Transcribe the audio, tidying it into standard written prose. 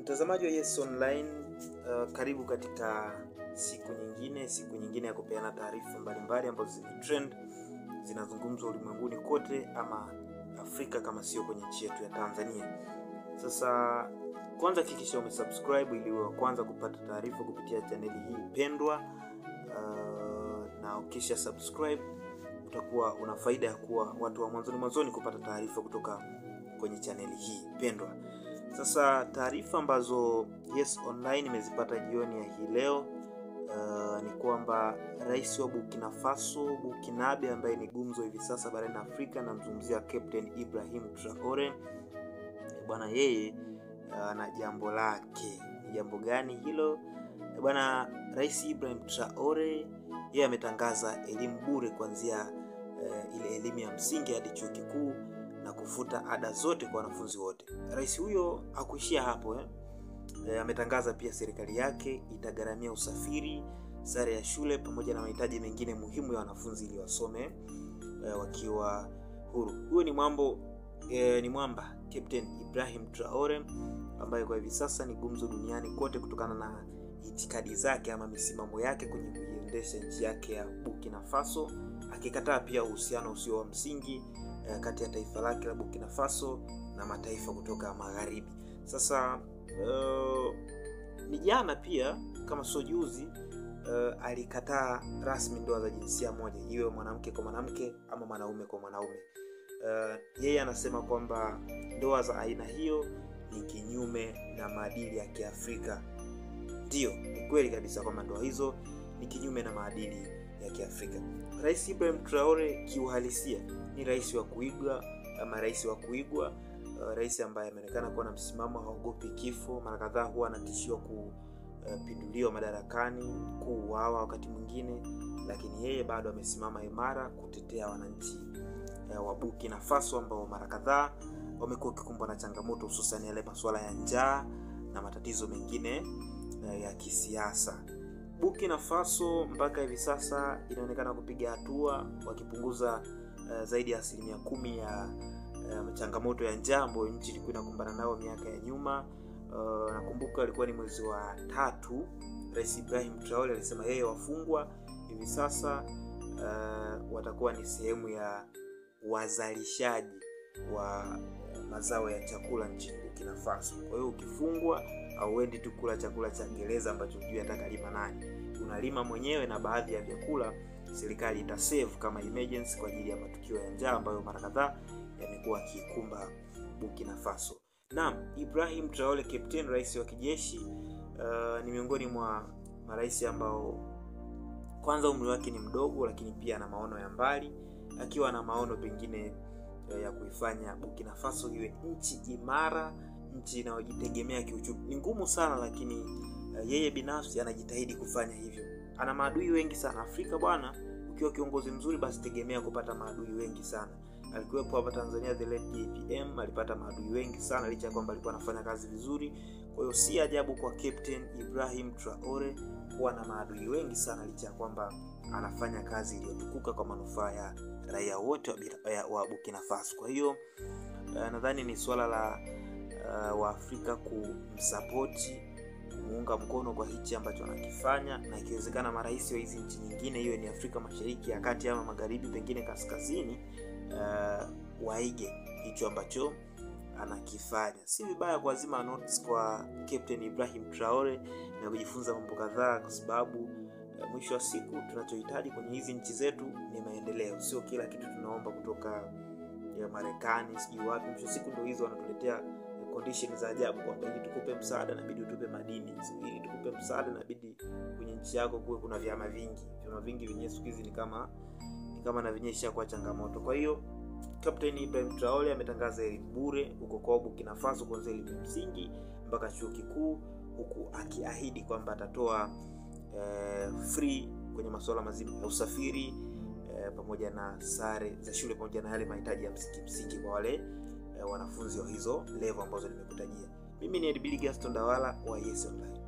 Mtazamaji wa Yes Online, karibu katika siku nyingine ya kupeana taarifa mbalimbali ambazo zimetrend, zinazungumzwa ulimwenguni kote ama Afrika kama sio kwenye nchi yetu ya Tanzania. Sasa kwanza hakikisha umesubscribe ili uwe kwanza kupata taarifa kupitia chaneli hii pendwa, na ukisha subscribe utakuwa una faida ya kuwa watu wa mwanzoni kupata taarifa kutoka kwenye chaneli hii pendwa. Sasa taarifa ambazo Yes Online imezipata jioni ya hii leo ni kwamba rais wa Burkina Faso, Burkinabe, ambaye ni gumzo hivi sasa barani Afrika, namzungumzia Captain Ibrahim Traore. Bwana yeye ana jambo lake. Ni jambo gani hilo? Bwana Rais Ibrahim Traore yeye ametangaza elimu bure kuanzia ile elimu ya msingi hadi chuo kikuu na kufuta ada zote kwa wanafunzi wote. Rais huyo hakuishia hapo ametangaza pia serikali yake itagharamia usafiri, sare ya shule pamoja na mahitaji mengine muhimu ya wanafunzi ili wasome wakiwa huru. Huyo ni mwamba Captain Ibrahim Traore, ambaye kwa hivi sasa ni gumzo duniani kote kutokana na itikadi zake ama misimamo yake kwenye kuiendesha nchi yake ya Burkina Faso, akikataa pia uhusiano usio wa msingi kati ya taifa lake la Burkina Faso na mataifa kutoka magharibi. Sasa ni jana pia kama sio juzi, alikataa rasmi ndoa za jinsia moja, iwe mwanamke kwa mwanamke ama mwanaume kwa mwanaume. Yeye anasema kwamba ndoa za aina hiyo ni kinyume na maadili ya Kiafrika. Ndio, ni kweli kabisa kwamba ndoa hizo ni kinyume na maadili ya Kiafrika. Rais Ibrahim Traore kiuhalisia ni rais wa kuigwa, rais ambaye ameonekana kuwa na msimamo, haogopi kifo. Mara kadhaa huwa anatishiwa kupinduliwa madarakani, kuuawa wakati mwingine, lakini yeye bado amesimama imara kutetea wananchi wa Burkina Faso ambao mara kadhaa wamekuwa wakikumbwa na changamoto, hususan yale masuala ya njaa na matatizo mengine ya kisiasa. Burkina Faso mpaka hivi sasa inaonekana kupiga hatua, wakipunguza zaidi ya 10% ya changamoto ya njaa ambayo nchi ilikuwa inakumbana nayo miaka ya nyuma. Nakumbuka ilikuwa ni mwezi wa 3, Rais Ibrahim Traore alisema yeye wafungwa hivi sasa watakuwa ni sehemu ya wazalishaji wa mazao ya chakula nchini Burkina Faso. Kwa hiyo ukifungwa hauendi tu kula chakula cha gereza ambacho hujui atakalima nani. Unalima mwenyewe, na baadhi ya vyakula serikali itasave kama emergency kwa ajili ya matukio ya njaa ambayo mara kadhaa yamekuwa kikumba Burkina Faso. Naam, Ibrahim Traore Captain, rais wa kijeshi, ni miongoni mwa marais ambao kwanza umri wake ni mdogo, lakini pia ana maono ya mbali, akiwa na maono pengine ya kuifanya Burkina Faso iwe nchi imara, nchi inayojitegemea kiuchumi. Ni ngumu sana, lakini yeye binafsi anajitahidi kufanya hivyo. Ana maadui wengi sana Afrika bwana. Ukiwa kiongozi mzuri basi tegemea kupata maadui wengi sana. Alikuwepo hapa Tanzania the late JPM, alipata maadui wengi sana licha ya kwamba alikuwa anafanya kazi vizuri. Kwa hiyo si ajabu kwa Captain Ibrahim Traore kuwa na maadui wengi sana licha ya kwamba anafanya kazi iliyotukuka kwa manufaa ya raia wote wa Burkina Faso. Kwa hiyo nadhani ni swala la Waafrika kumsupport, kumuunga mkono kwa hichi ambacho anakifanya, na ikiwezekana marais wa hizi nchi nyingine, hiyo ni Afrika Mashariki ya Kati ama Magharibi, pengine kaskazini, waige hicho ambacho anakifanya. Si vibaya kuazima notes kwa Captain Ibrahim Traore na kujifunza mambo kadhaa, kwa sababu mwisho wa siku tunachohitaji kwenye hizi nchi zetu ni maendeleo. Sio kila kitu tunaomba kutoka ya Marekani sijui wapi. Mwisho wa siku ndio hizo wanatuletea conditions za ajabu, kwamba ili tukupe msaada inabidi utupe madini, ili tukupe msaada inabidi kwenye nchi yako kuwe kuna vyama vingi vyenyewe siku hizi ni kama na vinyesha kwa changamoto. Kwa hiyo Captain Ibrahim Traore ametangaza elimu bure huko kwa Burkina Faso, kuanzia elimu msingi mpaka chuo kikuu, huku akiahidi kwamba atatoa free kwenye masuala mazima ya usafiri pamoja na sare za shule pamoja na yale mahitaji ya msingi kwa wale wanafunzi wa hizo level ambazo nimekutajia. Mimi ni Edbilly Gaston Dawala wa Yes Online.